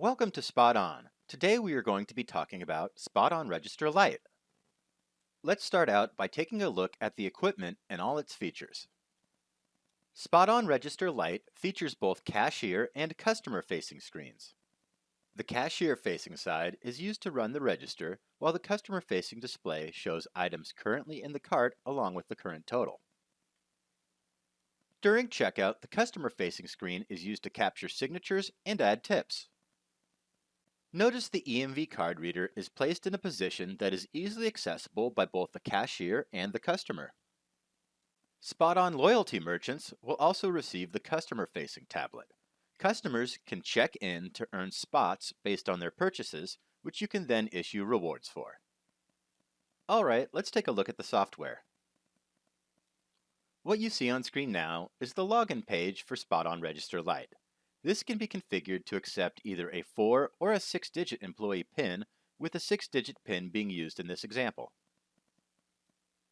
Welcome to SpotOn. Today we are going to be talking about SpotOn Register Lite. Let's start out by taking a look at the equipment and all its features. SpotOn Register Lite features both cashier and customer-facing screens. The cashier-facing side is used to run the register, while the customer-facing display shows items currently in the cart along with the current total. During checkout, the customer-facing screen is used to capture signatures and add tips. Notice the EMV card reader is placed in a position that is easily accessible by both the cashier and the customer. SpotOn loyalty merchants will also receive the customer-facing tablet. Customers can check in to earn spots based on their purchases, which you can then issue rewards for. Alright, let's take a look at the software. What you see on screen now is the login page for SpotOn Register Lite. This can be configured to accept either a 4 or a 6-digit employee PIN, with a 6-digit PIN being used in this example.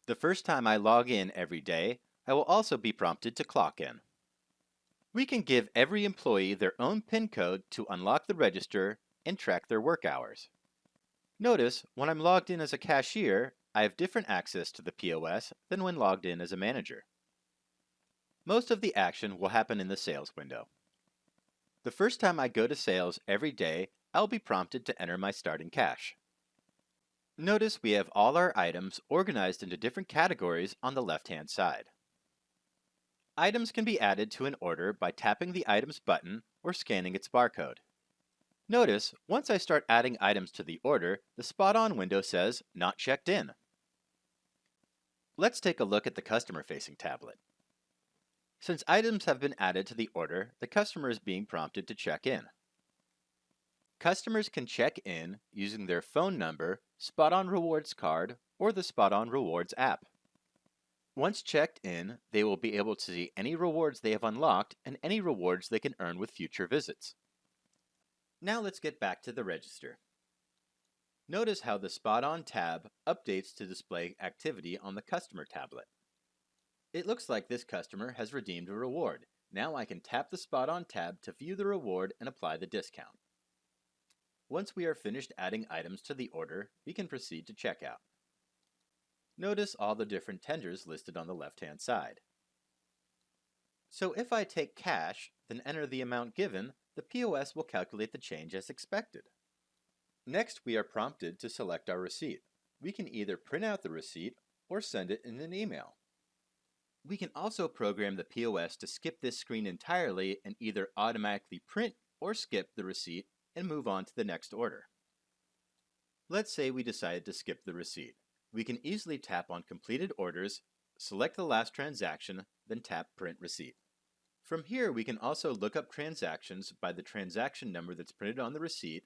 The first time I log in every day, I will also be prompted to clock in. We can give every employee their own PIN code to unlock the register and track their work hours. Notice, when I'm logged in as a cashier, I have different access to the POS than when logged in as a manager. Most of the action will happen in the sales window. The first time I go to sales every day, I'll be prompted to enter my starting cash. Notice we have all our items organized into different categories on the left-hand side. Items can be added to an order by tapping the Items button or scanning its barcode. Notice, once I start adding items to the order, the SpotOn window says, Not checked in. Let's take a look at the customer-facing tablet. Since items have been added to the order, the customer is being prompted to check in. Customers can check in using their phone number, SpotOn Rewards card, or the SpotOn Rewards app. Once checked in, they will be able to see any rewards they have unlocked and any rewards they can earn with future visits. Now let's get back to the register. Notice how the SpotOn tab updates to display activity on the customer tablet. It looks like this customer has redeemed a reward. Now I can tap the SpotOn tab to view the reward and apply the discount. Once we are finished adding items to the order, we can proceed to checkout. Notice all the different tenders listed on the left-hand side. So if I take cash, then enter the amount given, the POS will calculate the change as expected. Next, we are prompted to select our receipt. We can either print out the receipt or send it in an email. We can also program the POS to skip this screen entirely and either automatically print or skip the receipt and move on to the next order. Let's say we decided to skip the receipt. We can easily tap on Completed Orders, select the last transaction, then tap Print Receipt. From here, we can also look up transactions by the transaction number that's printed on the receipt,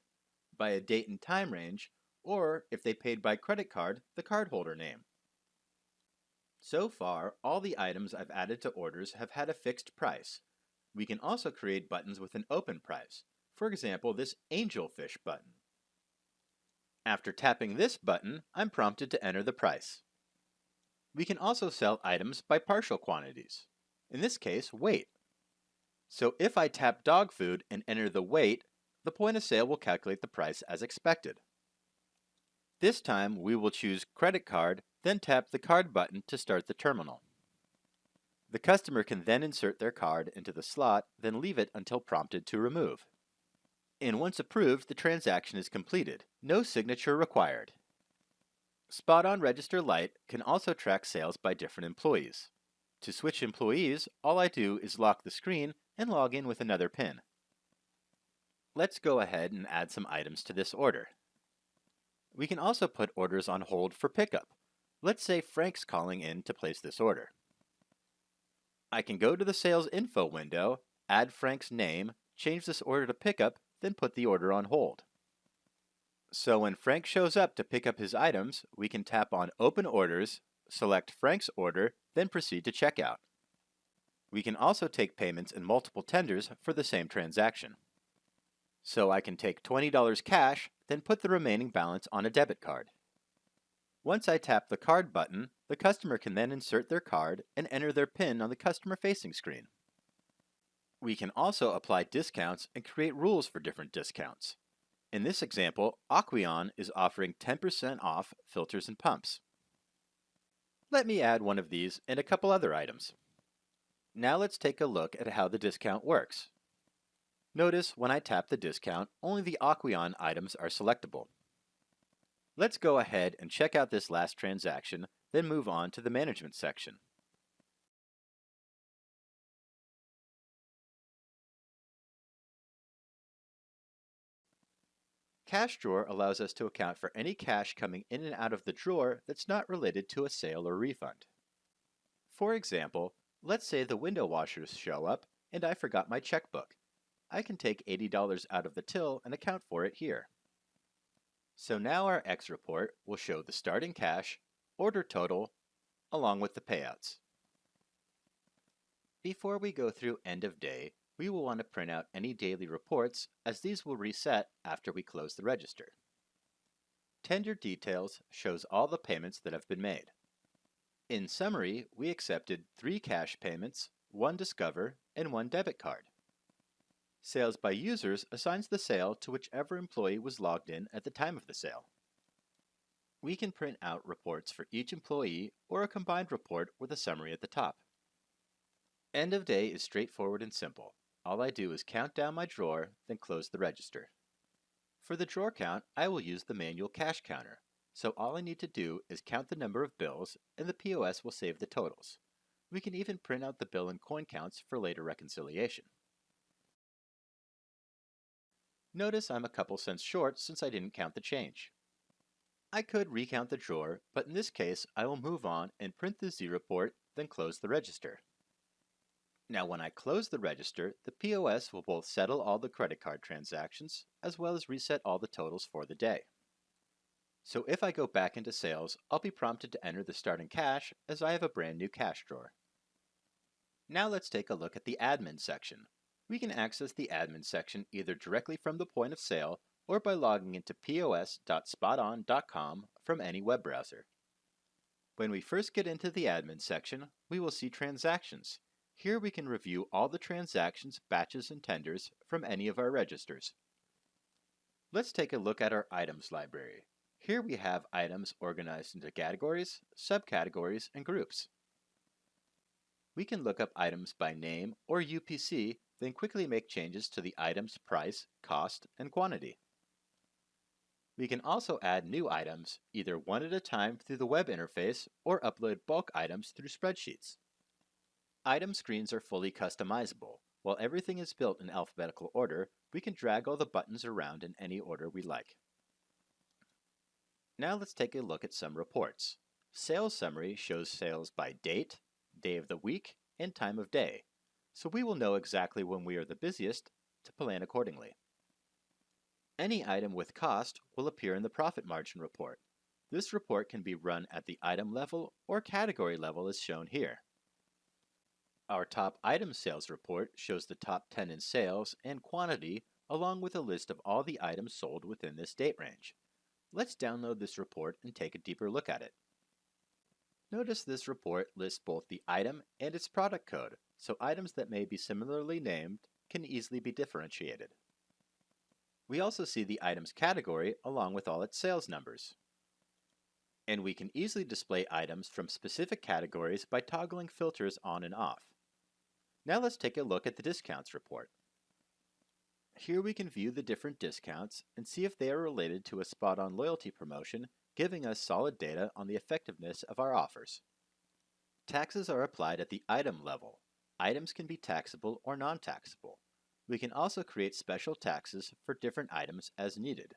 by a date and time range, or if they paid by credit card, the cardholder name. So far, all the items I've added to orders have had a fixed price. We can also create buttons with an open price. For example, this angelfish button. After tapping this button, I'm prompted to enter the price. We can also sell items by partial quantities. In this case, weight. So if I tap dog food and enter the weight, the point of sale will calculate the price as expected. This time, we will choose credit card, then tap the card button to start the terminal. The customer can then insert their card into the slot, then leave it until prompted to remove. And once approved, the transaction is completed. No signature required. SpotOn Register Lite can also track sales by different employees. To switch employees, all I do is lock the screen and log in with another PIN. Let's go ahead and add some items to this order. We can also put orders on hold for pickup. Let's say Frank's calling in to place this order. I can go to the Sales Info window, add Frank's name, change this order to pickup, then put the order on hold. So when Frank shows up to pick up his items, we can tap on Open Orders, select Frank's order, then proceed to checkout. We can also take payments in multiple tenders for the same transaction. So I can take $20 cash, then put the remaining balance on a debit card. Once I tap the card button, the customer can then insert their card and enter their PIN on the customer-facing screen. We can also apply discounts and create rules for different discounts. In this example, SpotOn is offering 10% off filters and pumps. Let me add one of these and a couple other items. Now let's take a look at how the discount works. Notice when I tap the discount, only the SpotOn items are selectable. Let's go ahead and check out this last transaction, then move on to the management section. Cash drawer allows us to account for any cash coming in and out of the drawer that's not related to a sale or refund. For example, let's say the window washers show up and I forgot my checkbook. I can take $80 out of the till and account for it here. So now our X report will show the starting cash, order total, along with the payouts. Before we go through end of day, we will want to print out any daily reports as these will reset after we close the register. Tender details shows all the payments that have been made. In summary, we accepted 3 cash payments, 1 Discover, and 1 debit card. Sales by users assigns the sale to whichever employee was logged in at the time of the sale. We can print out reports for each employee or a combined report with a summary at the top. End of day is straightforward and simple. All I do is count down my drawer, then close the register. For the drawer count, I will use the manual cash counter, so all I need to do is count the number of bills and the POS will save the totals. We can even print out the bill and coin counts for later reconciliation. Notice I'm a couple cents short since I didn't count the change. I could recount the drawer, but in this case I will move on and print the Z report, then close the register. Now when I close the register, the POS will both settle all the credit card transactions, as well as reset all the totals for the day. So if I go back into sales, I'll be prompted to enter the starting cash as I have a brand new cash drawer. Now let's take a look at the admin section. We can access the admin section either directly from the point of sale or by logging into pos.spoton.com from any web browser. When we first get into the admin section, we will see transactions. Here we can review all the transactions, batches, and tenders from any of our registers. Let's take a look at our items library. Here we have items organized into categories, subcategories, and groups. We can look up items by name or UPC, then quickly make changes to the item's price, cost, and quantity. We can also add new items, either one at a time through the web interface or upload bulk items through spreadsheets. Item screens are fully customizable. While everything is built in alphabetical order, we can drag all the buttons around in any order we like. Now let's take a look at some reports. Sales Summary shows sales by date, day of the week, and time of day, so we will know exactly when we are the busiest to plan accordingly. Any item with cost will appear in the profit margin report. This report can be run at the item level or category level as shown here. Our top item sales report shows the top 10 in sales and quantity along with a list of all the items sold within this date range. Let's download this report and take a deeper look at it. Notice this report lists both the item and its product code, so items that may be similarly named can easily be differentiated. We also see the item's category along with all its sales numbers. And we can easily display items from specific categories by toggling filters on and off. Now let's take a look at the discounts report. Here we can view the different discounts and see if they are related to a SpotOn loyalty promotion, giving us solid data on the effectiveness of our offers. Taxes are applied at the item level. Items can be taxable or non-taxable. We can also create special taxes for different items as needed.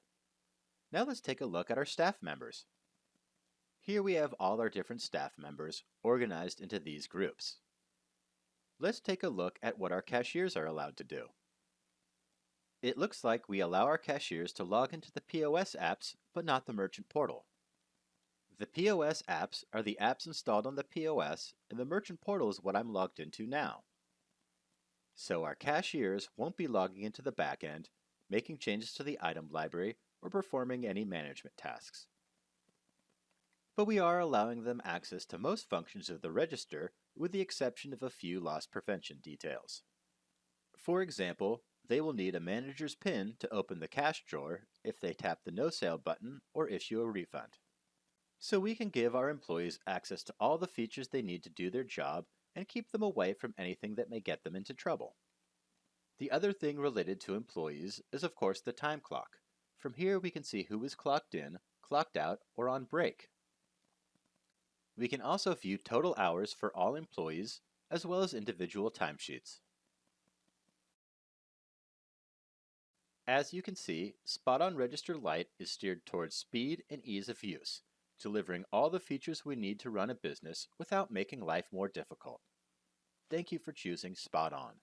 Now let's take a look at our staff members. Here we have all our different staff members organized into these groups. Let's take a look at what our cashiers are allowed to do. It looks like we allow our cashiers to log into the POS apps, but not the merchant portal. The POS apps are the apps installed on the POS, and the merchant portal is what I'm logged into now. So our cashiers won't be logging into the back end, making changes to the item library, or performing any management tasks. But we are allowing them access to most functions of the register with the exception of a few loss prevention details. For example, they will need a manager's PIN to open the cash drawer if they tap the no sale button or issue a refund. So we can give our employees access to all the features they need to do their job and keep them away from anything that may get them into trouble. The other thing related to employees is of course the time clock. From here we can see who is clocked in, clocked out, or on break. We can also view total hours for all employees as well as individual timesheets. As you can see, SpotOn Register Lite is steered towards speed and ease of use, delivering all the features we need to run a business without making life more difficult. Thank you for choosing SpotOn.